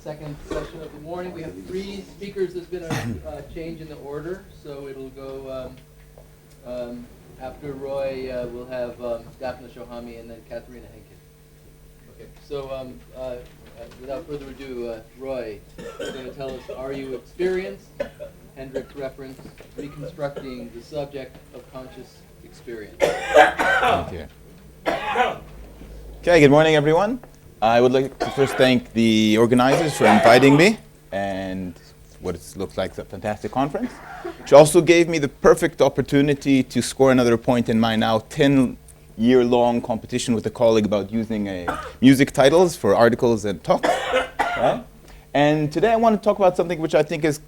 second session of the morning. We have three speakers. There's been a change in the order, so it'll go after Roy. We'll have Daphne Shohami and then Katharina Henkin. Okay. So without further ado, Roy is going to tell us: Are you experienced? Hendricks reference: Reconstructing the subject of conscious experience. Thank you. Okay, good morning, everyone. I would like to first thank the organizers for inviting me and what it looks like a fantastic conference, which also gave me the perfect opportunity to score another point in my now 10-year-long competition with a colleague about using music titles for articles and talks. Right? And today I want to talk about something which I think is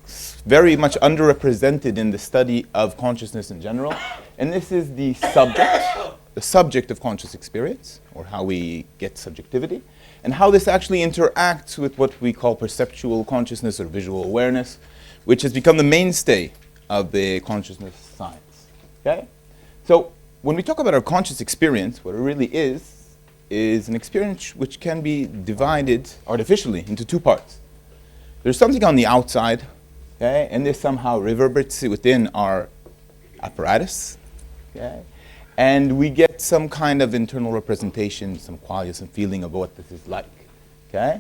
very much underrepresented in the study of consciousness in general, and this is the subject of conscious experience, or how we get subjectivity, and how this actually interacts with what we call perceptual consciousness or visual awareness, which has become the mainstay of the consciousness science. Okay? So when we talk about our conscious experience, what it really is an experience which can be divided artificially into two parts. There's something on the outside, okay, and this somehow reverberates within our apparatus, okay? And we get some kind of internal representation, some quality, some feeling of what this is like, okay?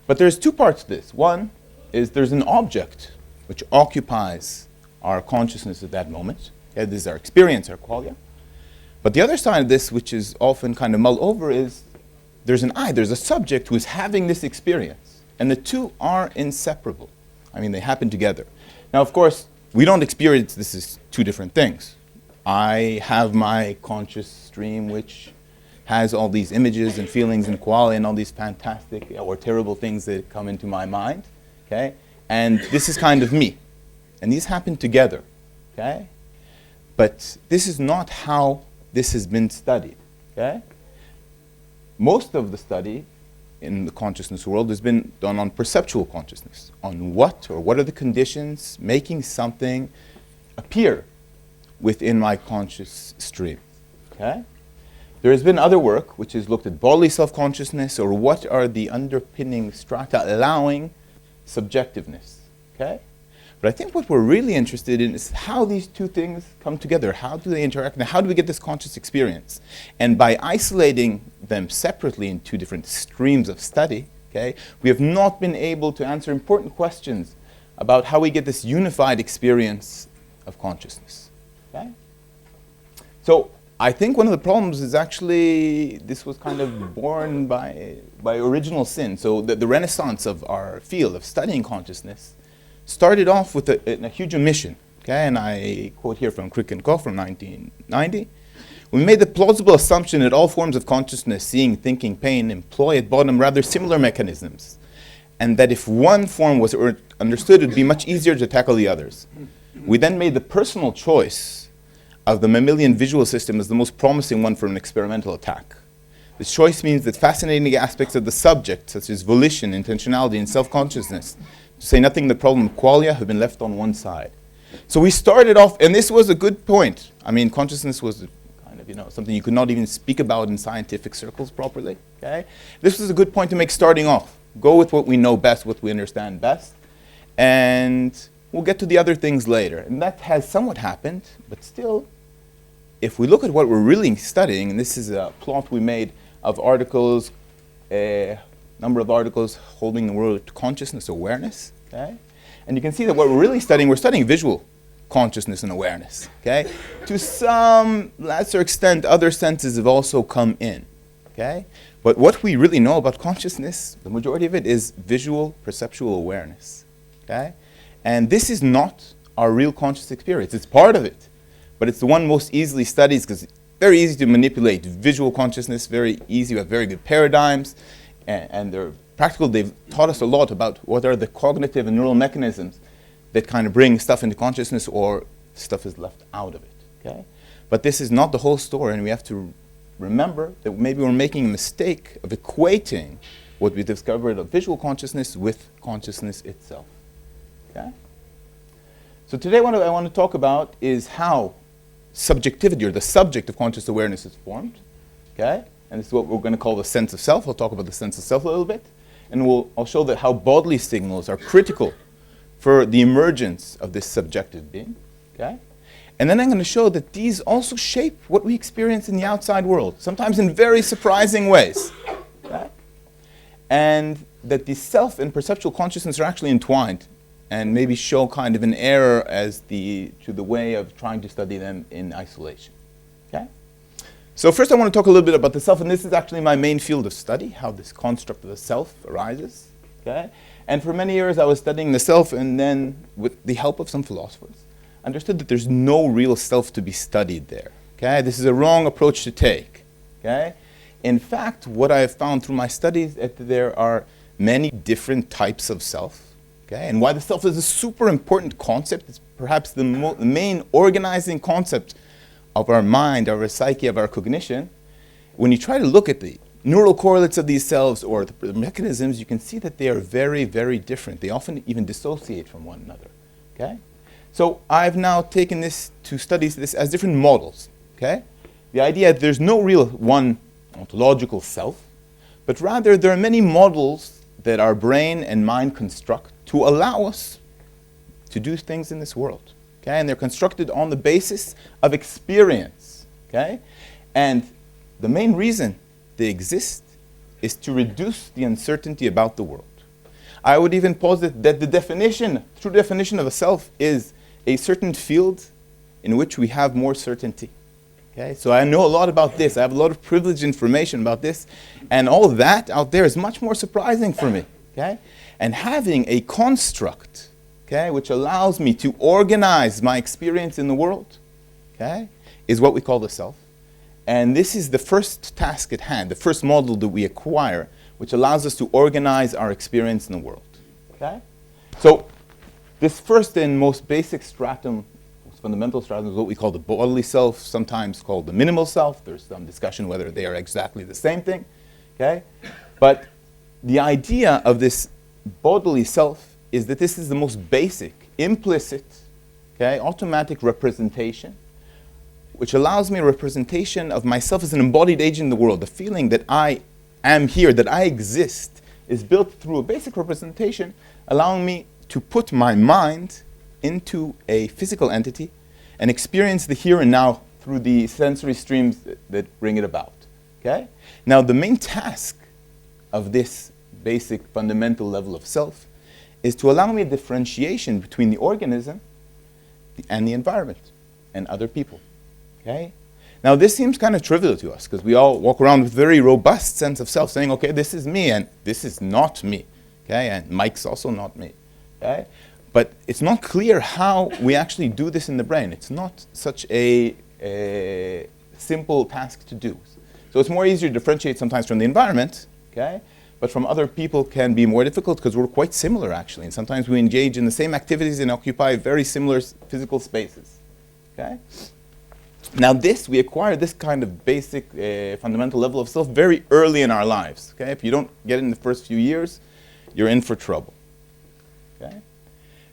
But there's two parts to this. One is there's an object which occupies our consciousness at that moment. Okay? This is our experience, our qualia. But the other side of this, which is often kind of mulled over, is there's an I, there's a subject who is having this experience. And the two are inseparable. I mean, they happen together. Now, of course, we don't experience this as two different things. I have my conscious stream, which has all these images and feelings and quality and all these fantastic or terrible things that come into my mind, okay? And this is kind of me. And these happen together, okay? But this is not how this has been studied, okay? Most of the study in the consciousness world has been done on perceptual consciousness, on what are the conditions making something appear within my conscious stream, okay? There has been other work which has looked at bodily self-consciousness, or what are the underpinning strata allowing subjectiveness, okay? But I think what we're really interested in is how these two things come together. How do they interact, and how do we get this conscious experience? And by isolating them separately in two different streams of study, okay, we have not been able to answer important questions about how we get this unified experience of consciousness. Okay? So I think one of the problems is actually this was kind of born by original sin. So the renaissance of our field of studying consciousness started off with a huge omission. Okay? And I quote here from Crick and Co. from 1990. We made the plausible assumption that all forms of consciousness, seeing, thinking, pain, employ at bottom rather similar mechanisms, and that if one form was understood, it would be much easier to tackle the others. We then made the personal choice of the mammalian visual system as the most promising one for an experimental attack. This choice means that fascinating aspects of the subject, such as volition, intentionality, and self-consciousness, to say nothing of the problem of qualia, have been left on one side. So we started off, and this was a good point. I mean, consciousness was kind of, something you could not even speak about in scientific circles properly, okay? This was a good point to make starting off. Go with what we know best, what we understand best, and we'll get to the other things later. And that has somewhat happened, but still, if we look at what we're really studying, and this is a plot we made of articles, a number of articles holding the word consciousness awareness, okay? And you can see that what we're studying visual consciousness and awareness, okay? To some lesser extent, other senses have also come in, okay? But what we really know about consciousness, the majority of it is visual perceptual awareness, okay? And this is not our real conscious experience. It's part of it. But it's the one most easily studied because it's very easy to manipulate visual consciousness, very easy, we have very good paradigms, and they're practical. They've taught us a lot about what are the cognitive and neural mechanisms that kind of bring stuff into consciousness or stuff is left out of it, okay? But this is not the whole story, and we have to remember that maybe we're making a mistake of equating what we discovered of visual consciousness with consciousness itself, okay? So today what I want to talk about is how subjectivity, or the subject of conscious awareness, is formed, okay? And this is what we're going to call the sense of self. I'll talk about the sense of self a little bit. And I'll show that how bodily signals are critical for the emergence of this subjective being. Okay? And then I'm going to show that these also shape what we experience in the outside world, sometimes in very surprising ways. Okay? And that the self and perceptual consciousness are actually entwined, and maybe show kind of an error as to the way of trying to study them in isolation. Okay? So first I want to talk a little bit about the self, and this is actually my main field of study, how this construct of the self arises. Okay? And for many years I was studying the self, and then with the help of some philosophers, understood that there's no real self to be studied there. Okay? This is a wrong approach to take. Okay? In fact, what I have found through my studies is that there are many different types of self. Okay? And why the self is a super important concept, it's perhaps the main organizing concept of our mind, of our psyche, of our cognition. When you try to look at the neural correlates of these selves or the mechanisms, you can see that they are very, very different. They often even dissociate from one another. Okay? So I've now taken this to study this as different models. Okay? The idea that there's no real one ontological self, but rather there are many models that our brain and mind construct to allow us to do things in this world. Okay? And they're constructed on the basis of experience. Okay? And the main reason they exist is to reduce the uncertainty about the world. I would even posit that the true definition of a self is a certain field in which we have more certainty. Okay? So I know a lot about this. I have a lot of privileged information about this. And all that out there is much more surprising for me. Okay? And having a construct, okay, which allows me to organize my experience in the world, okay, is what we call the self. And this is the first task at hand, the first model that we acquire, which allows us to organize our experience in the world. Okay? So this first and most basic stratum, most fundamental stratum, is what we call the bodily self, sometimes called the minimal self. There's some discussion whether they are exactly the same thing. Okay? But the idea of this bodily self is that this is the most basic, implicit, okay, automatic representation, which allows me a representation of myself as an embodied agent in the world. The feeling that I am here, that I exist, is built through a basic representation, allowing me to put my mind into a physical entity and experience the here and now through the sensory streams that bring it about. Okay? Now, the main task of this basic fundamental level of self is to allow me a differentiation between the organism and the environment and other people. Okay? Now, this seems kind of trivial to us because we all walk around with a very robust sense of self, saying, okay, this is me and this is not me. Okay? And Mike's also not me. Okay? But it's not clear how we actually do this in the brain. It's not such a simple task to do. So it's more easier to differentiate sometimes from the environment, okay? But from other people can be more difficult because we're quite similar, actually. And sometimes we engage in the same activities and occupy very similar physical spaces, okay? Now we acquire this kind of basic fundamental level of self very early in our lives, okay? If you don't get it in the first few years, you're in for trouble, okay?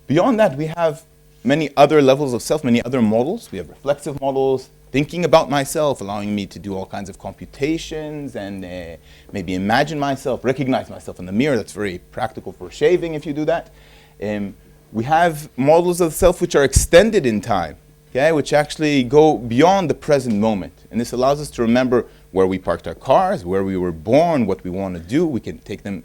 Beyond that, we have many other levels of self, many other models. We have reflexive models, thinking about myself, allowing me to do all kinds of computations and maybe imagine myself, recognize myself in the mirror. That's very practical for shaving if you do that. We have models of the self which are extended in time, okay, which actually go beyond the present moment. And this allows us to remember where we parked our cars, where we were born, what we want to do. We can take them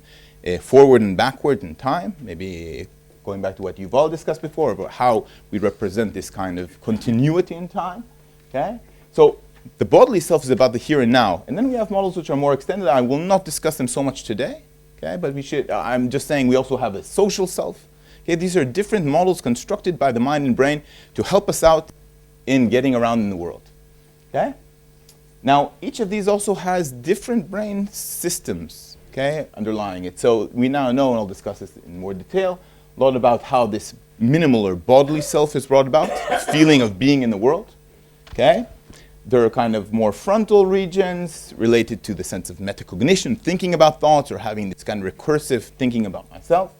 forward and backward in time, maybe going back to what you've all discussed before about how we represent this kind of continuity in time. Okay? So the bodily self is about the here and now. And then we have models which are more extended. I will not discuss them so much today. Okay? But we should, I'm just saying we also have a social self. Okay? These are different models constructed by the mind and brain to help us out in getting around in the world. Okay? Now, each of these also has different brain systems, okay, underlying it. So we now know, and I'll discuss this in more detail, a lot about how this minimal or bodily self is brought about, the feeling of being in the world. Okay? There are kind of more frontal regions related to the sense of metacognition, thinking about thoughts or having this kind of recursive thinking about myself.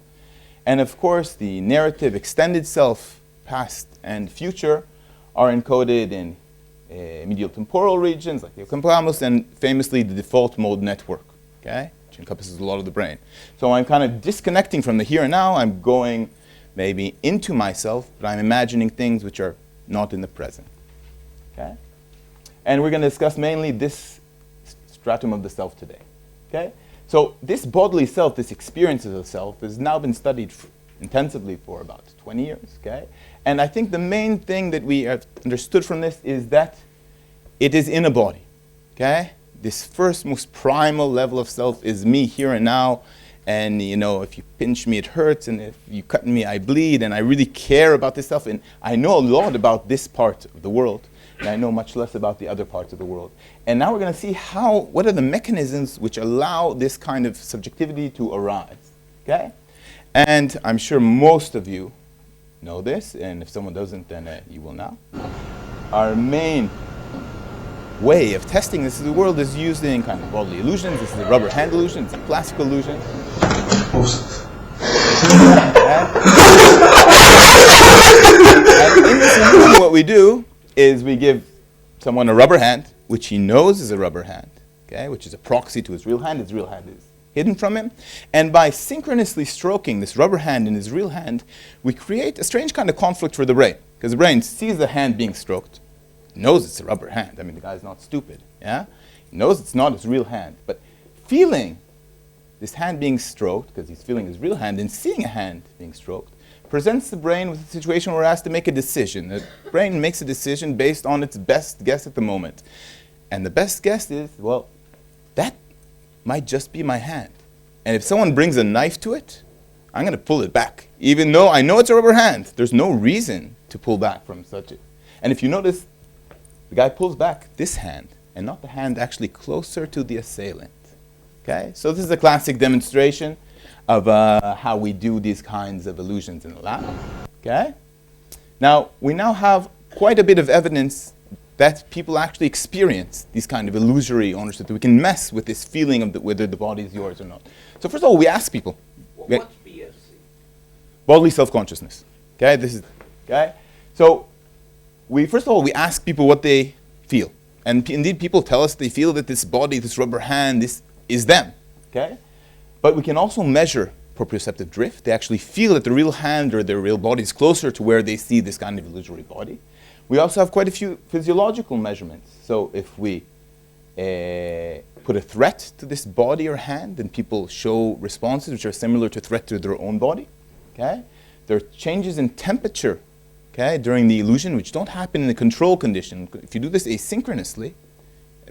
And of course, the narrative extended self, past and future, are encoded in medial temporal regions like the hippocampus and famously the default mode network, okay? which encompasses a lot of the brain. So I'm kind of disconnecting from the here and now. I'm going maybe into myself, but I'm imagining things which are not in the present. Okay? And we're going to discuss mainly this stratum of the self today. Okay? So this bodily self, this experience of the self, has now been studied intensively for about 20 years. Okay? And I think the main thing that we have understood from this is that it is in a body. Okay? This first, most primal level of self is me here and now. And, you know, if you pinch me, it hurts. And if you cut me, I bleed. And I really care about this self. And I know a lot about this part of the world. And I know much less about the other parts of the world. And now we're going to see what are the mechanisms which allow this kind of subjectivity to arise. Okay? And I'm sure most of you know this. And if someone doesn't, then you will now. Our main way of testing this in the world is using kind of bodily illusions. This is a rubber hand illusion. It's a classical illusion. And in this illusion, what we do is we give someone a rubber hand, which he knows is a rubber hand, okay, which is a proxy to his real hand. His real hand is hidden from him. And by synchronously stroking this rubber hand in his real hand, we create a strange kind of conflict for the brain. Because the brain sees the hand being stroked, knows it's a rubber hand. I mean, the guy's not stupid, yeah? He knows it's not his real hand. But feeling this hand being stroked, because he's feeling his real hand, and seeing a hand being stroked, presents the brain with a situation where it has to make a decision. The brain makes a decision based on its best guess at the moment. And the best guess is, well, that might just be my hand. And if someone brings a knife to it, I'm going to pull it back. Even though I know it's a rubber hand, there's no reason to pull back from such a... And if you notice, the guy pulls back this hand, and not the hand actually closer to the assailant. Okay? So this is a classic demonstration of how we do these kinds of illusions in the lab. Okay? Now, we now have quite a bit of evidence that people actually experience these kind of illusory ownership, that we can mess with this feeling of whether the body is yours or not. So first of all, we ask people. What's BSC? Bodily self-consciousness. Okay? This is, okay? So, first of all, we ask people what they feel. And indeed, people tell us they feel that this body, this rubber hand, this is them. Okay? But we can also measure proprioceptive drift. They actually feel that the real hand or their real body is closer to where they see this kind of illusory body. We also have quite a few physiological measurements. So if we put a threat to this body or hand, then people show responses which are similar to threat to their own body. Okay? There are changes in temperature, okay, during the illusion, which don't happen in a control condition. If you do this asynchronously,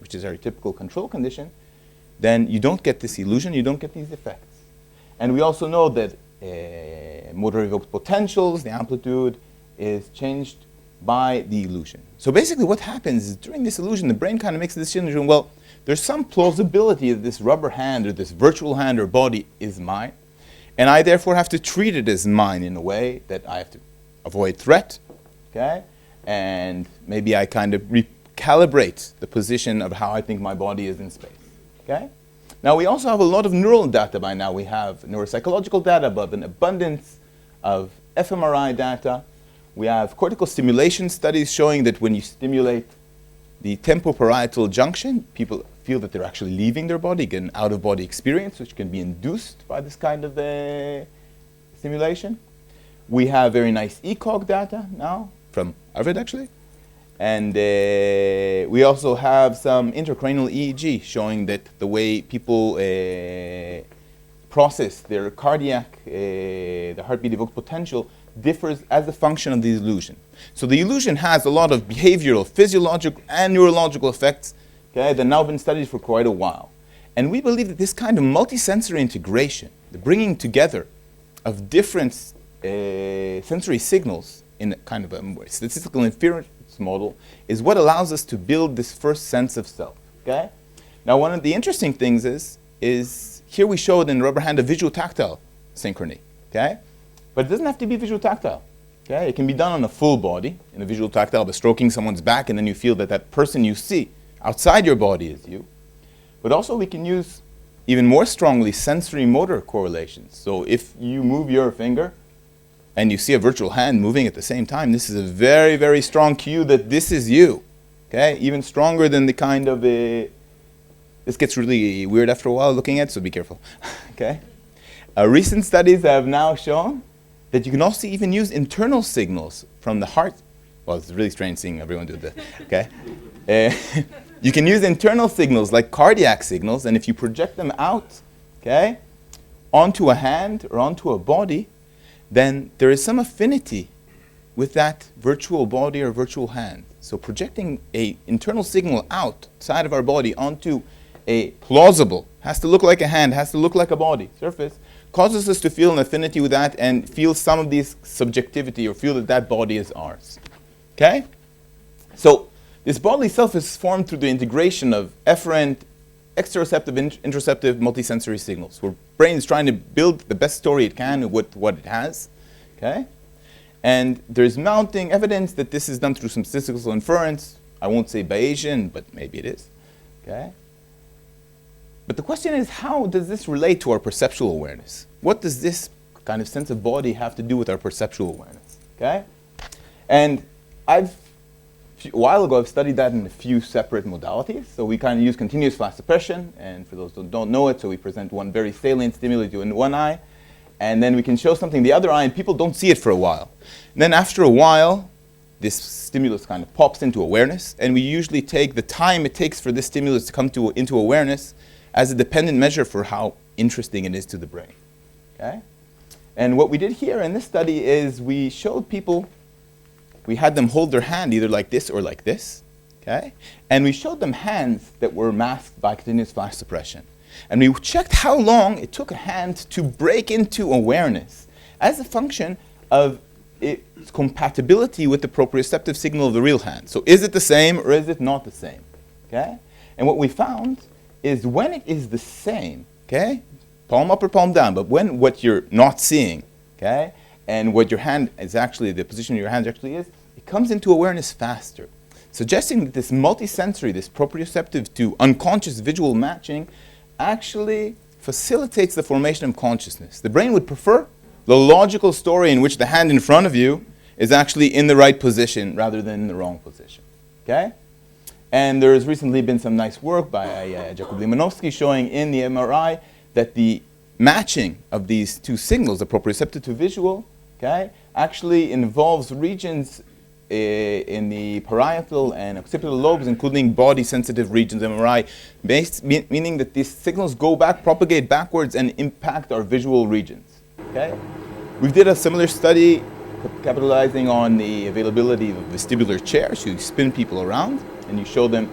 which is our typical control condition, then you don't get this illusion, you don't get these effects. And we also know that motor evoked potentials, the amplitude, is changed by the illusion. So basically what happens is during this illusion, the brain kind of makes a decision, well, there's some plausibility that this rubber hand or this virtual hand or body is mine, and I therefore have to treat it as mine in a way that I have to avoid threat, okay? And maybe I kind of recalibrate the position of how I think my body is in space. Okay? Now, we also have a lot of neural data by now. We have neuropsychological data, but an abundance of fMRI data. We have cortical stimulation studies showing that when you stimulate the tempoparietal junction, people feel that they're actually leaving their body, get an out-of-body experience, which can be induced by this kind of stimulation. We have very nice ECOG data now, from Harvard actually. And we also have some intracranial EEG showing that the way people process their cardiac, the heartbeat evoked potential differs as a function of the illusion. So the illusion has a lot of behavioral, physiological, and neurological effects, okay, that have now been studied for quite a while. And we believe that this kind of multisensory integration, the bringing together of different sensory signals in a kind of a more statistical inference model, is what allows us to build this first sense of self. Okay? Now, one of the interesting things is here we showed in rubber hand a visual tactile synchrony. Okay? But it doesn't have to be visual tactile. Okay? It can be done on a full body in a visual tactile by stroking someone's back, and then you feel that that person you see outside your body is you. But also we can use even more strongly sensory motor correlations. So if you move your finger and you see a virtual hand moving at the same time, this is a very, very strong cue that this is you. Okay? Even stronger than the kind of This gets really weird after a while looking at, so be careful. Okay? Recent studies have now shown that you can also even use internal signals from the heart. Well, it's really strange seeing everyone do that. Okay? You can use internal signals like cardiac signals, and if you project them out, okay, onto a hand or onto a body, then there is some affinity with that virtual body or virtual hand. So projecting an internal signal outside of our body onto a plausible, has to look like a hand, has to look like a body, surface, causes us to feel an affinity with that and feel some of these subjectivity or feel that that body is ours. Okay? So this bodily self is formed through the integration of efferent, exteroceptive, interoceptive, multisensory signals, where brain is trying to build the best story it can with what it has. Okay? And there's mounting evidence that this is done through some statistical inference. I won't say Bayesian, but maybe it is. Okay? But the question is, how does this relate to our perceptual awareness? What does this kind of sense of body have to do with our perceptual awareness? Okay? And a while ago, I've studied that in a few separate modalities. So we kind of use continuous flash suppression. And for those who don't know it, so we present one very salient stimuli to in one eye. And then we can show something in the other eye, and people don't see it for a while. And then after a while, this stimulus kind of pops into awareness. And we usually take the time it takes for this stimulus to come into awareness as a dependent measure for how interesting it is to the brain. Okay? And what we did here in this study is we showed people, we had them hold their hand either like this or like this. Okay? And we showed them hands that were masked by continuous flash suppression. And we checked how long it took a hand to break into awareness as a function of its compatibility with the proprioceptive signal of the real hand. So is it the same or is it not the same? Okay? And what we found is when it is the same, okay, palm up or palm down, but when what you're not seeing, okay, and what your hand is actually, the position of your hand actually is, it comes into awareness faster, suggesting that this multisensory, this proprioceptive to unconscious visual matching actually facilitates the formation of consciousness. The brain would prefer the logical story in which the hand in front of you is actually in the right position rather than in the wrong position, okay? And there has recently been some nice work by Jakub Limanowski showing in the MRI that the matching of these two signals, the proprioceptive to visual, okay, actually involves regions in the parietal and occipital lobes, including body-sensitive regions, MRI, meaning that these signals go back, propagate backwards, and impact our visual regions. Okay? We did a similar study capitalizing on the availability of vestibular chairs. You spin people around, and you show them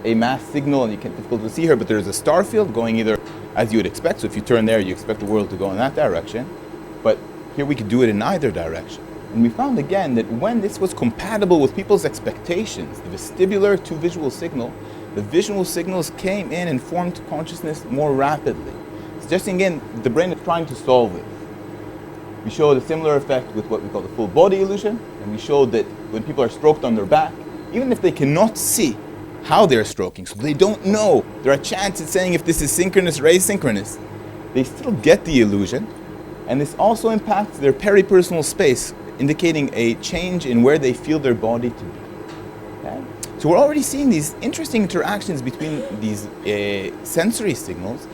a mass signal, and it's difficult to see here, but there's a star field going either as you would expect. So if you turn there, you expect the world to go in that direction. But here we could do it in either direction. And we found again that when this was compatible with people's expectations, the vestibular to visual signal, the visual signals came in and formed consciousness more rapidly. Suggesting again, the brain is trying to solve it. We showed a similar effect with what we call the full body illusion, and we showed that when people are stroked on their back, even if they cannot see how they're stroking, so they don't know, there are chances saying if this is synchronous or asynchronous, they still get the illusion, and this also impacts their peripersonal space, indicating a change in where they feel their body to be. Okay? So we're already seeing these interesting interactions between these sensory signals,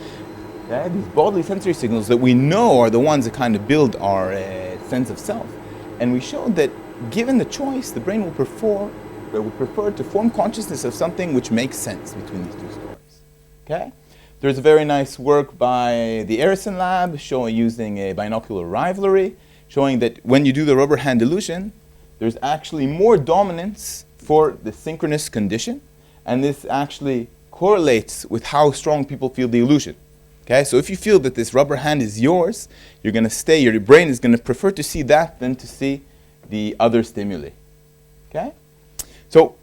okay? These bodily sensory signals that we know are the ones that kind of build our sense of self. And we showed that given the choice, the brain will prefer to form consciousness of something which makes sense between these two stories. Okay? There's a very nice work by the Arison lab using a binocular rivalry, showing that when you do the rubber hand illusion, there's actually more dominance for the synchronous condition, and this actually correlates with how strong people feel the illusion. Okay, so if you feel that this rubber hand is yours, you're going to stay, your brain is going to prefer to see that than to see the other stimuli. Okay? So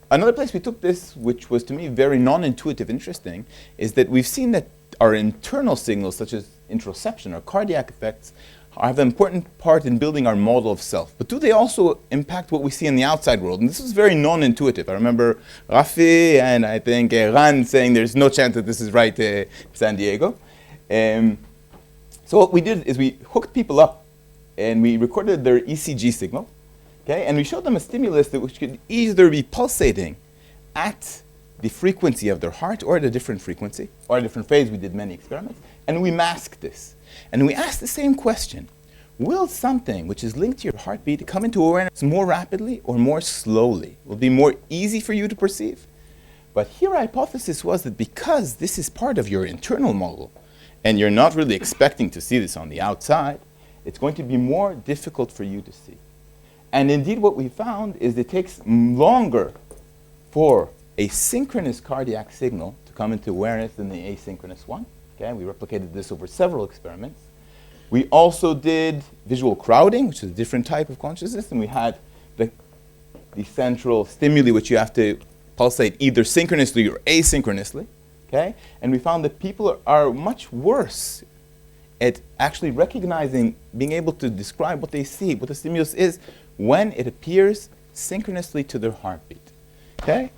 another place we took this, which was to me very non-intuitive interesting, is that we've seen that our internal signals, such as interoception or cardiac effects, have an important part in building our model of self. But do they also impact what we see in the outside world? And this is very non-intuitive. I remember Rafi and I think Ran saying there's no chance that this is right in San Diego. So what we did is we hooked people up and we recorded their ECG signal. Okay? And we showed them a stimulus which could either be pulsating at the frequency of their heart, or at a different frequency, or a different phase. We did many experiments, and we masked this. And we asked the same question: will something which is linked to your heartbeat come into awareness more rapidly or more slowly? Will it be more easy for you to perceive? But here our hypothesis was that because this is part of your internal model, and you're not really expecting to see this on the outside, it's going to be more difficult for you to see. And indeed what we found is it takes longer for a synchronous cardiac signal to come into awareness than the asynchronous one. Okay? We replicated this over several experiments. We also did visual crowding, which is a different type of consciousness, and we had the central stimuli which you have to pulsate either synchronously or asynchronously. Okay? And we found that people are much worse at actually recognizing, being able to describe what they see, what the stimulus is, when it appears synchronously to their heartbeat. Okay?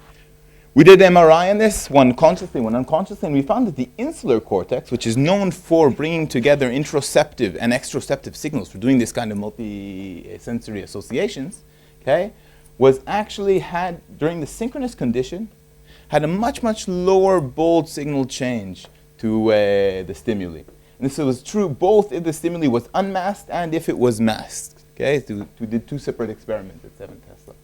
We did MRI on this, one consciously, one unconsciously, and we found that the insular cortex, which is known for bringing together interoceptive and exteroceptive signals, for doing this kind of multi-sensory associations, okay, was actually had, during the synchronous condition, had a much, much lower bold signal change to the stimuli. And this was true both if the stimuli was unmasked and if it was masked. Okay, so we did 2 separate experiments at 7 Tesla.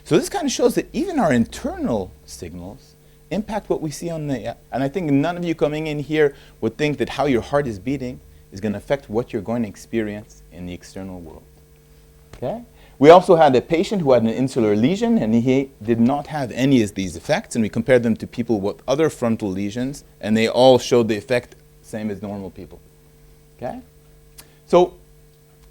So this kind of shows that even our internal signals impact what we see on the, and I think none of you coming in here would think that how your heart is beating is going to affect what you're going to experience in the external world. Okay? We also had a patient who had an insular lesion, and he did not have any of these effects, and we compared them to people with other frontal lesions, and they all showed the effect same as normal people. Okay? So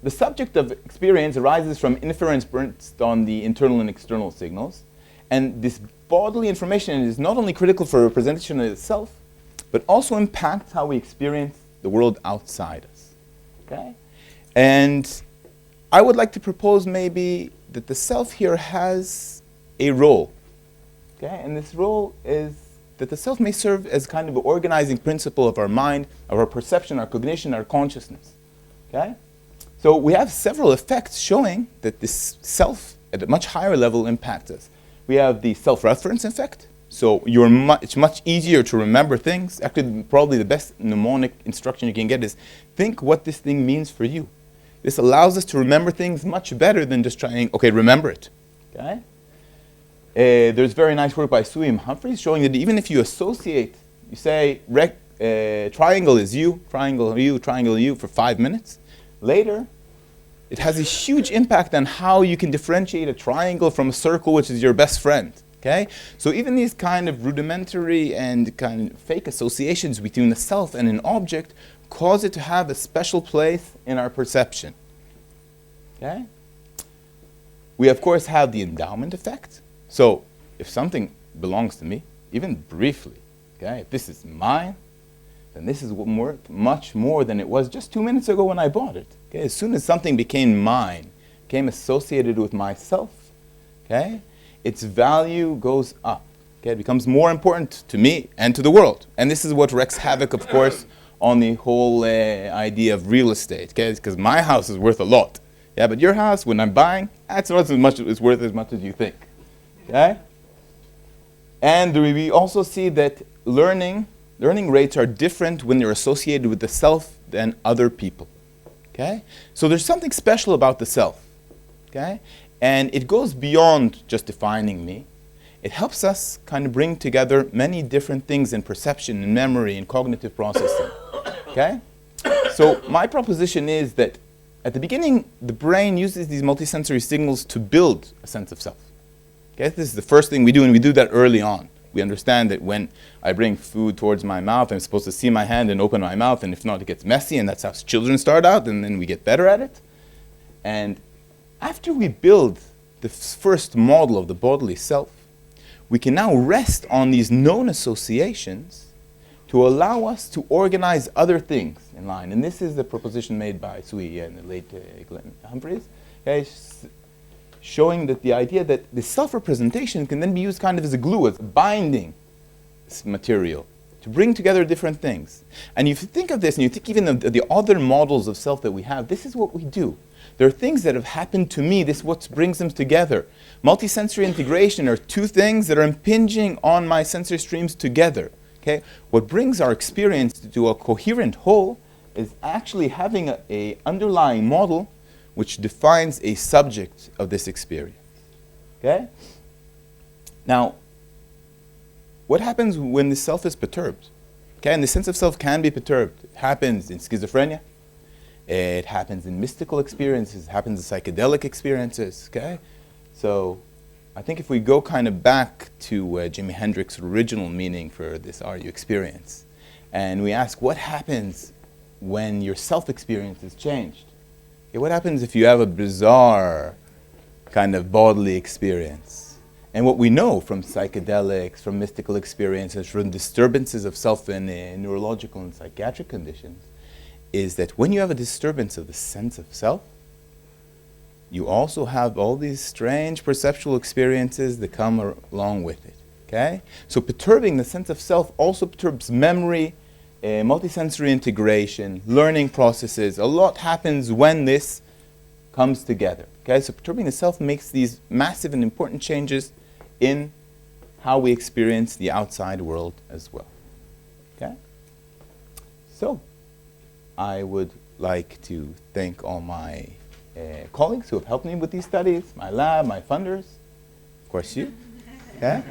the subject of experience arises from inference based on the internal and external signals. And this bodily information is not only critical for representation of itself, but also impacts how we experience the world outside us. Okay? And I would like to propose maybe that the self here has a role. Okay? And this role is that the self may serve as kind of an organizing principle of our mind, of our perception, our cognition, our consciousness. Okay? So we have several effects showing that this self at a much higher level impacts us. We have the self-reference effect. So it's much easier to remember things. Actually, probably the best mnemonic instruction you can get is think what this thing means for you. This allows us to remember things much better than just trying, okay, remember it. Okay? There's very nice work by Sui and Humphreys showing that even if you associate, you say triangle is you, triangle you for 5 minutes, later, it has a huge impact on how you can differentiate a triangle from a circle, which is your best friend. Okay? So even these kind of rudimentary and kind of fake associations between the self and an object cause it to have a special place in our perception. Okay? We, of course, have the endowment effect. So if something belongs to me, even briefly, okay, if this is mine, then this is worth much more than it was just 2 minutes ago when I bought it. Okay? As soon as something became mine, became associated with myself, okay, its value goes up. Okay? It becomes more important to me and to the world. And this is what wreaks havoc, of course, on the whole idea of real estate. Okay? Because my house is worth a lot. Yeah, but your house, when I'm buying, that's not as much, it's worth as much as you think. Okay? And we also see that learning rates are different when they're associated with the self than other people. Okay? So there's something special about the self. Okay? And it goes beyond just defining me. It helps us kind of bring together many different things in perception and memory and cognitive processing. Okay? So my proposition is that at the beginning, the brain uses these multisensory signals to build a sense of self. Okay? This is the first thing we do, and we do that early on. We understand that when I bring food towards my mouth, I'm supposed to see my hand and open my mouth, and if not, it gets messy, and that's how children start out, and then we get better at it. And after we build the first model of the bodily self, we can now rest on these known associations to allow us to organize other things in line. And this is the proposition made by Sui and the late Humphreys, okay, showing that the idea that the self-representation can then be used kind of as a glue, as a binding material to bring together different things. And if you think of this, and you think even of the other models of self that we have, this is what we do. There are things that have happened to me. This is what brings them together. Multisensory integration are two things that are impinging on my sensory streams together. Okay? What brings our experience to a coherent whole is actually having a underlying model which defines a subject of this experience. Okay? Now, what happens when the self is perturbed? Okay, and the sense of self can be perturbed. It happens in schizophrenia. It happens in mystical experiences. It happens in psychedelic experiences. Okay, so I think if we go kind of back to Jimi Hendrix's original meaning for this RU experience, and we ask what happens when your self-experience is changed? Okay, what happens if you have a bizarre kind of bodily experience? And what we know from psychedelics, from mystical experiences, from disturbances of self in neurological and psychiatric conditions, is that when you have a disturbance of the sense of self, you also have all these strange perceptual experiences that come along with it. Okay? So perturbing the sense of self also perturbs memory, multisensory integration, learning processes. A lot happens when this comes together. Okay? So perturbing the self makes these massive and important changes in how we experience the outside world as well. Okay? So, I would like to thank all my colleagues who have helped me with these studies, my lab, my funders, of course you. Okay?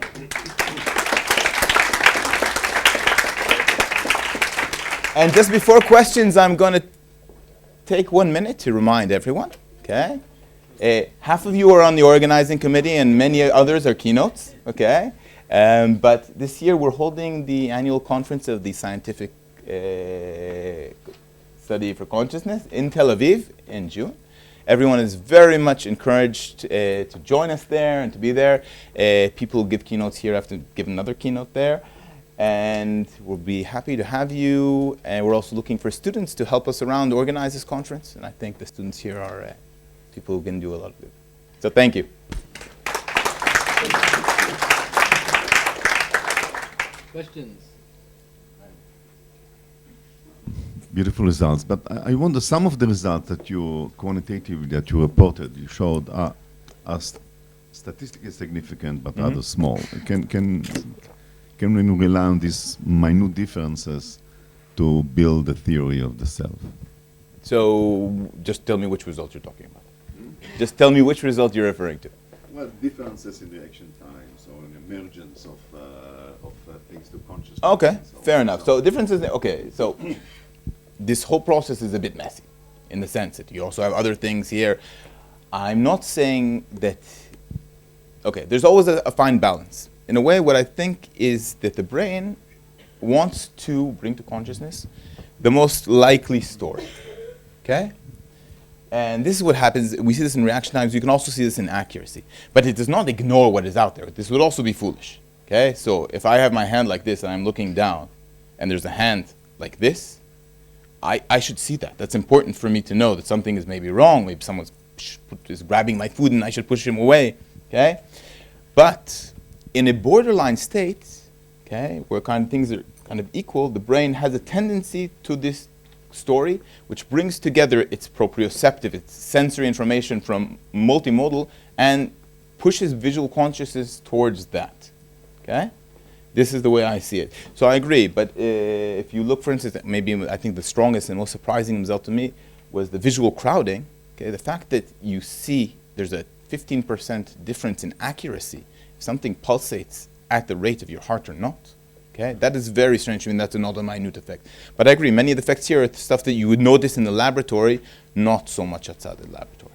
And just before questions, I'm going to take 1 minute to remind everyone. Okay? Half of you are on the organizing committee and many others are keynotes, okay? But this year we're holding the annual conference of the Scientific Study for Consciousness in Tel Aviv in June. Everyone is very much encouraged to join us there and to be there. People who give keynotes here have to give another keynote there. And we'll be happy to have you. And we're also looking for students to help us around organize this conference. And I think the students here are people who can do a lot of good. So thank you. Questions? Beautiful results, but I wonder some of the results that you quantitatively that you reported, you showed are statistically significant, but others small. Can we rely on these minute differences to build a theory of the self? So just tell me which result you're talking about. Just tell me which result you're referring to. Well, differences in reaction times or an emergence of things to consciousness. Okay, fair enough. So differences, okay, so this whole process is a bit messy in the sense that you also have other things here. I'm not saying that, okay, there's always a fine balance. In a way, what I think is that the brain wants to bring to consciousness the most likely story, okay? And this is what happens. We see this in reaction times. You can also see this in accuracy. But it does not ignore what is out there. This would also be foolish. Okay? So if I have my hand like this and I'm looking down and there's a hand like this, I should see that. That's important for me to know that something is maybe wrong. Maybe someone's is grabbing my food and I should push him away. Okay? But in a borderline state, okay, where kind of things are kind of equal, the brain has a tendency to this story, which brings together its proprioceptive, its sensory information from multimodal, and pushes visual consciousness towards that. Okay? This is the way I see it. So I agree, but if you look, for instance, maybe I think the strongest and most surprising result to me was the visual crowding. Okay? The fact that you see there's a 15% difference in accuracy if something pulsates at the rate of your heart or not. Okay, that is very strange. I mean, that's another minute effect. But I agree, many of the effects here are stuff that you would notice in the laboratory, not so much outside the laboratory.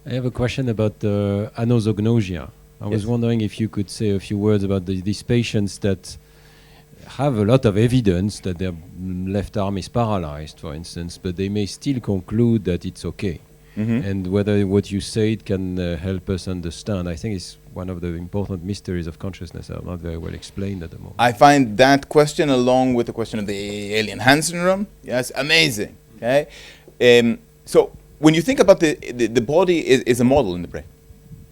I have a question about anosognosia. I was wondering if you could say a few words about these patients that have a lot of evidence that their left arm is paralyzed, for instance, but they may still conclude that it's okay. And whether what you said can help us understand. I think it's one of the important mysteries of consciousness are not very well explained at the moment. I find that question, along with the question of the alien hand syndrome, yes, amazing. Okay, so when you think about the body is a model in the brain.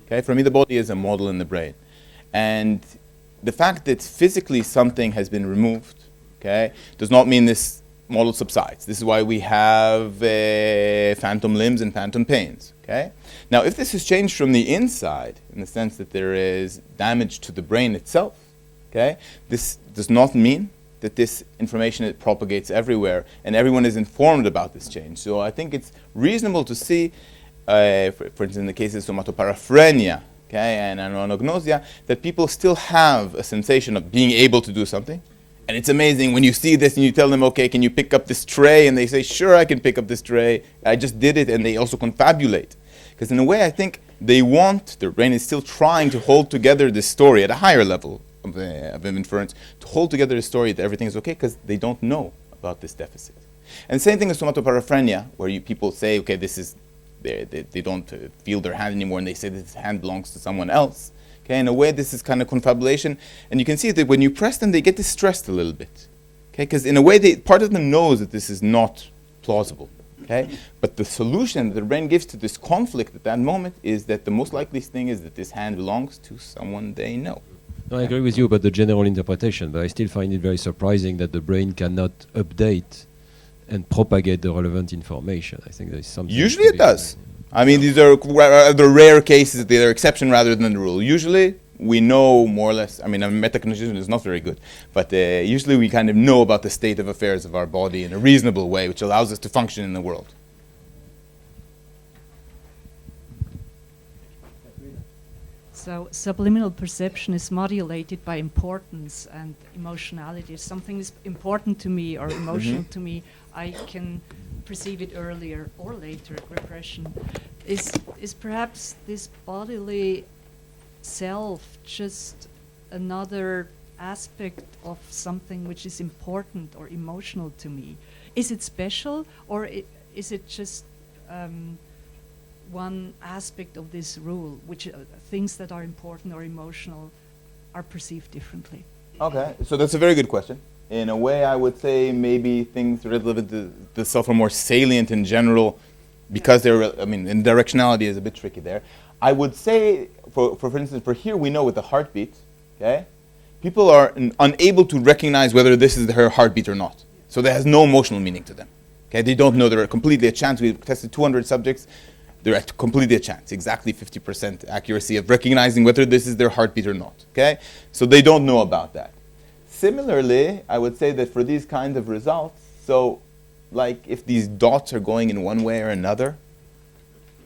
Okay, for me the body is a model in the brain, and the fact that physically something has been removed, okay, does not mean this model subsides. This is why we have phantom limbs and phantom pains, okay? Now, if this has changed from the inside, in the sense that there is damage to the brain itself, okay, this does not mean that this information it propagates everywhere and everyone is informed about this change. So I think it's reasonable to see, for instance, in the cases of somatoparaphrenia, okay, and anorognosia, that people still have a sensation of being able to do something. And it's amazing when you see this and you tell them, okay, can you pick up this tray? And they say, sure, I can pick up this tray. I just did it. And they also confabulate. Because in a way, I think they want, their brain is still trying to hold together this story at a higher level of inference, to hold together the story that everything is okay, because they don't know about this deficit. And same thing with somatoparaphrenia, where people say, okay, this is, they don't feel their hand anymore, and they say this hand belongs to someone else. Okay, in a way, this is kind of confabulation, and you can see that when you press them, they get distressed a little bit. Okay, because in a way, part of them knows that this is not plausible. Okay, but the solution that the brain gives to this conflict at that moment is that the most likely thing is that this hand belongs to someone they know. No, I agree with you about the general interpretation, but I still find it very surprising that the brain cannot update and propagate the relevant information. I think there is something. Usually it does. I mean, these are the rare cases, they're exception rather than the rule. Usually, we know more or less, I mean, metacognition is not very good, but usually we kind of know about the state of affairs of our body in a reasonable way, which allows us to function in the world. So subliminal perception is modulated by importance and emotionality. If something is important to me or emotional to me, I can perceive it earlier or later. Repression is perhaps this bodily self just another aspect of something which is important or emotional to me. Is it special, or is it just one aspect of this rule, which things that are important or emotional are perceived differently? Okay, so that's a very good question. In a way, I would say maybe things relevant to the self are more salient in general, because they're, I mean, and directionality is a bit tricky there. I would say, for instance, for here we know with the heartbeat, okay, people are unable to recognize whether this is her heartbeat or not. So that has no emotional meaning to them. Okay, they don't know, they're completely a chance. We've tested 200 subjects. They're at completely a chance, exactly 50% accuracy of recognizing whether this is their heartbeat or not, okay? So they don't know about that. Similarly, I would say that for these kinds of results, so like if these dots are going in one way or another,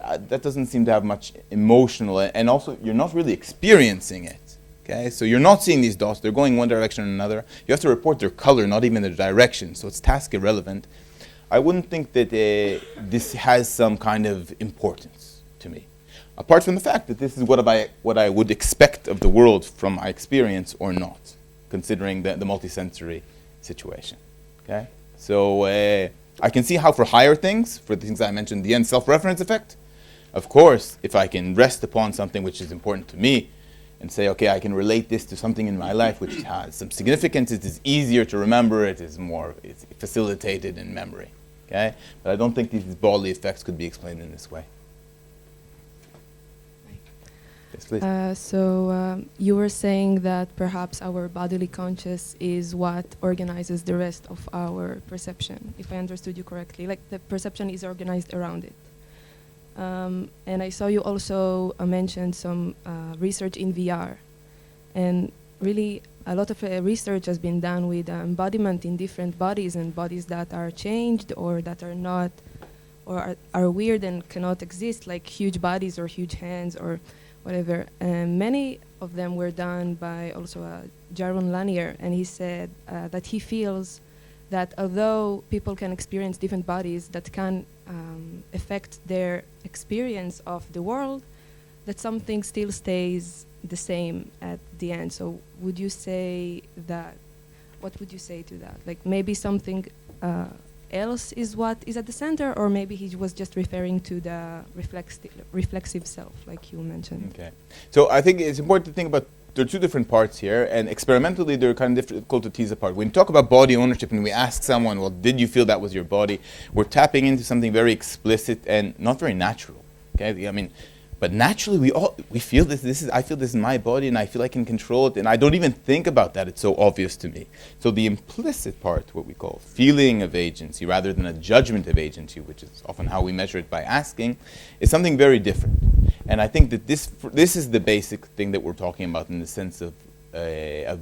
that doesn't seem to have much emotional, and also you're not really experiencing it, okay? So you're not seeing these dots, they're going one direction or another. You have to report their color, not even their direction, so it's task irrelevant. I wouldn't think that this has some kind of importance to me, apart from the fact that this is what I would expect of the world from my experience or not, considering the multisensory situation. Okay, so I can see how for higher things, for the things I mentioned, the end self-reference effect. Of course, if I can rest upon something which is important to me, and say, okay, I can relate this to something in my life which has some significance, it is easier to remember, it's facilitated in memory. Okay? But I don't think these bodily effects could be explained in this way. Yes, please. So you were saying that perhaps our bodily conscious is what organizes the rest of our perception, if I understood you correctly. Like the perception is organized around it. And I saw you also mention some research in VR. And really, a lot of research has been done with embodiment in different bodies, and bodies that are changed or that are not, or are weird and cannot exist, like huge bodies or huge hands or whatever. And many of them were done by also Jaron Lanier, and he said that he feels that although people can experience different bodies that can affect their experience of the world, that something still stays the same at the end. So would you say that, what would you say to that? Like maybe something else is what is at the center, or maybe he was just referring to the reflexive self, like you mentioned. Okay. So I think it's important to think about, there are two different parts here, and experimentally they're kind of difficult to tease apart. When you talk about body ownership and we ask someone, well, did you feel that was your body? We're tapping into something very explicit and not very natural. Okay? I mean, But naturally, we feel this. I feel this in my body, and I feel I can control it, and I don't even think about that. It's so obvious to me. So the implicit part, what we call feeling of agency, rather than a judgment of agency, which is often how we measure it by asking, is something very different. And I think that this is the basic thing that we're talking about in the sense of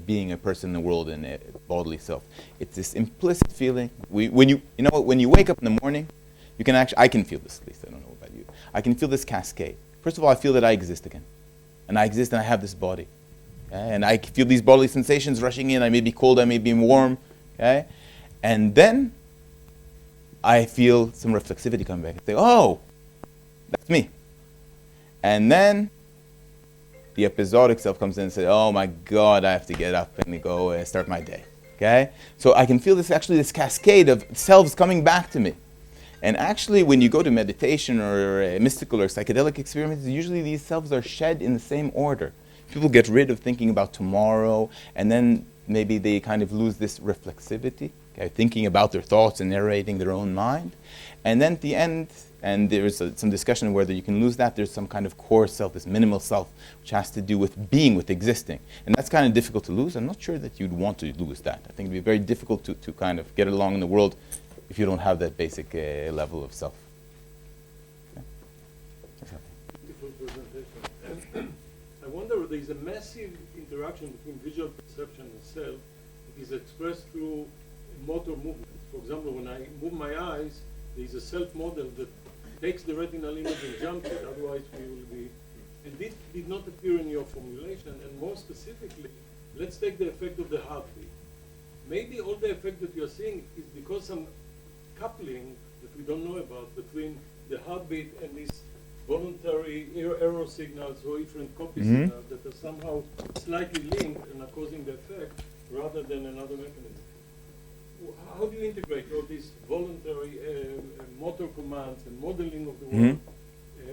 being a person in the world and a bodily self. It's this implicit feeling. When you wake up in the morning, you can I can feel this, at least I don't know about you. I can feel this cascade. First of all, I feel that I exist again. And I exist and I have this body. Okay? And I feel these bodily sensations rushing in. I may be cold, I may be warm. Okay? And then I feel some reflexivity come back. I say, oh, that's me. And then the episodic self comes in and says, oh my God, I have to get up and go start my day. Okay? So I can feel this cascade of selves coming back to me. And actually, when you go to meditation or mystical or psychedelic experiments, usually these selves are shed in the same order. People get rid of thinking about tomorrow, and then maybe they kind of lose this reflexivity, okay, thinking about their thoughts and narrating their own mind. And then at the end, and there's some discussion whether you can lose that, there's some kind of core self, this minimal self, which has to do with being, with existing. And that's kind of difficult to lose. I'm not sure that you'd want to lose that. I think it'd be very difficult to kind of get along in the world if you don't have that basic level of self. Okay. Beautiful presentation. I wonder, there is a massive interaction between visual perception and self. It is expressed through motor movements. For example, when I move my eyes, there is a self model that takes the retinal image and jumps it, otherwise we will be... And this did not appear in your formulation, and more specifically, let's take the effect of the heartbeat. Maybe all the effect that you're seeing is because some coupling that we don't know about between the heartbeat and these voluntary error signals or efferent copy signals that are somehow slightly linked and are causing the effect rather than another mechanism. How do you integrate all these voluntary motor commands and modeling of the world,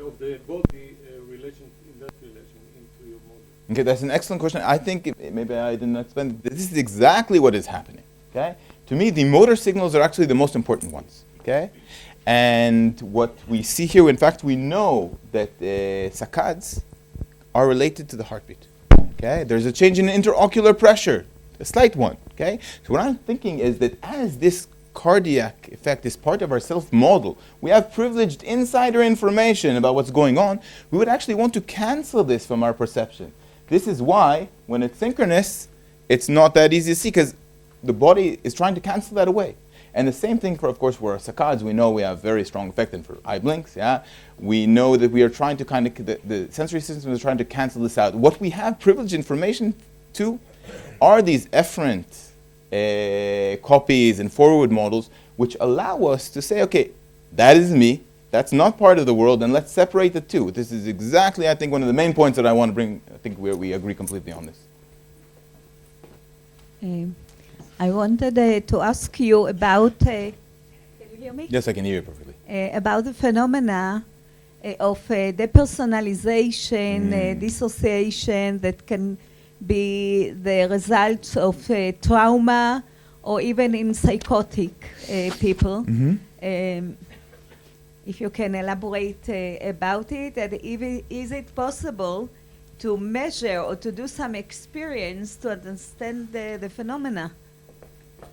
of the body relation in that relation into your model? Okay, that's an excellent question. I think maybe I didn't explain. This is exactly what is happening. Okay, to me, the motor signals are actually the most important ones. Okay, and what we see here, in fact, we know that saccades are related to the heartbeat. Okay, there's a change in interocular pressure, a slight one. Okay, so what I'm thinking is that as this cardiac effect is part of our self-model, we have privileged insider information about what's going on, we would actually want to cancel this from our perception. This is why, when it's synchronous, it's not that easy to see, because the body is trying to cancel that away. And the same thing for, of course, for our saccades. We know we have very strong effect, and for eye blinks, yeah, we know that we are trying to kind of, the sensory system is trying to cancel this out. What we have privileged information to are these efferent copies and forward models, which allow us to say, okay, that is me, that's not part of the world, and let's separate the two. This is exactly, I think, one of the main points that I want to bring. I think we agree completely on this. I wanted to ask you about, can you hear me? Yes, I can hear you perfectly. About the phenomena of depersonalization, dissociation that can be the result of trauma or even in psychotic people. If you can elaborate about it, and is it possible to measure or to do some experience to understand the phenomena?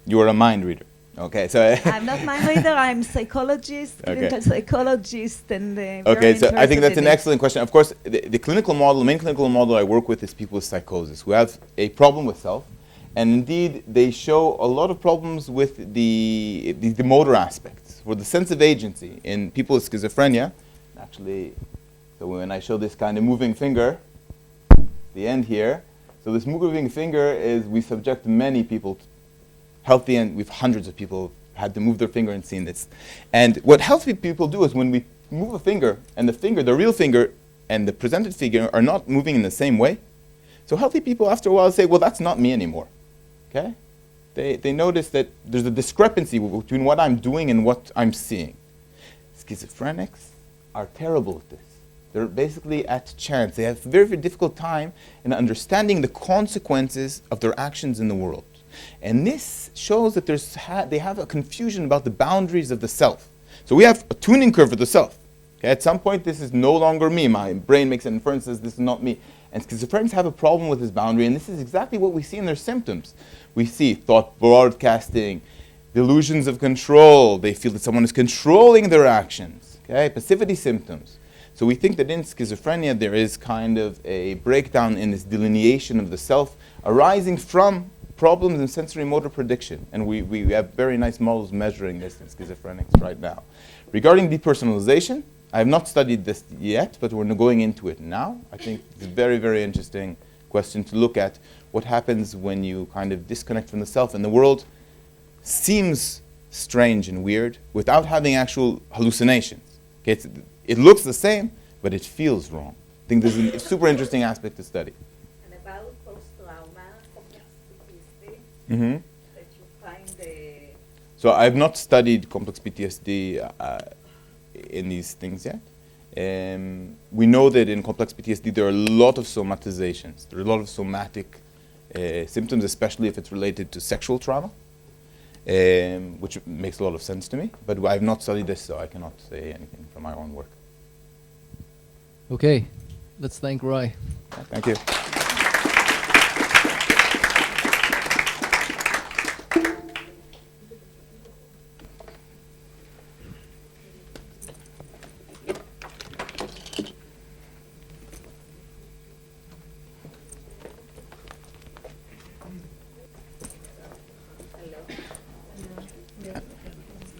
You are a mind reader. Okay, so I'm not mind reader, I'm psychologist, clinical psychologist, and okay, so I think that's an excellent question. Of course, the clinical model, the main clinical model I work with is people with psychosis who have a problem with self, and indeed they show a lot of problems with the motor aspects, for the sense of agency in people with schizophrenia. Actually, so when I show this kind of moving finger, the end here, so this moving finger is, we subject many people healthy, and we've hundreds of people had to move their finger and seen this. And what healthy people do is when we move a finger, and the finger, the real finger, and the presented finger are not moving in the same way. So healthy people after a while say, well, that's not me anymore. Okay? They notice that there's a discrepancy between what I'm doing and what I'm seeing. Schizophrenics are terrible at this. They're basically at chance. They have a very, very difficult time in understanding the consequences of their actions in the world. And this shows that they have a confusion about the boundaries of the self. So we have a tuning curve of the self. Okay, at some point, this is no longer me. My brain makes an inference, says this is not me. And schizophrenics have a problem with this boundary, and this is exactly what we see in their symptoms. We see thought broadcasting, delusions of control. They feel that someone is controlling their actions. Okay, passivity symptoms. So we think that in schizophrenia there is kind of a breakdown in this delineation of the self arising from problems in sensory motor prediction. And we have very nice models measuring this in schizophrenics right now. Regarding depersonalization, I have not studied this yet, but we're going into it now. I think it's a very, very interesting question to look at what happens when you kind of disconnect from the self and the world seems strange and weird without having actual hallucinations. Okay, it looks the same, but it feels wrong. I think this is a super interesting aspect to study. And about post-trauma, PTSD, Mm-hmm. that you find the... So I have not studied complex PTSD in these things yet. We know that in complex PTSD there are a lot of somatizations. There are a lot of somatic symptoms, especially if it's related to sexual trauma, which makes a lot of sense to me. But I have not studied this, so I cannot say anything from my own work. Okay, let's thank Roy. Thank you.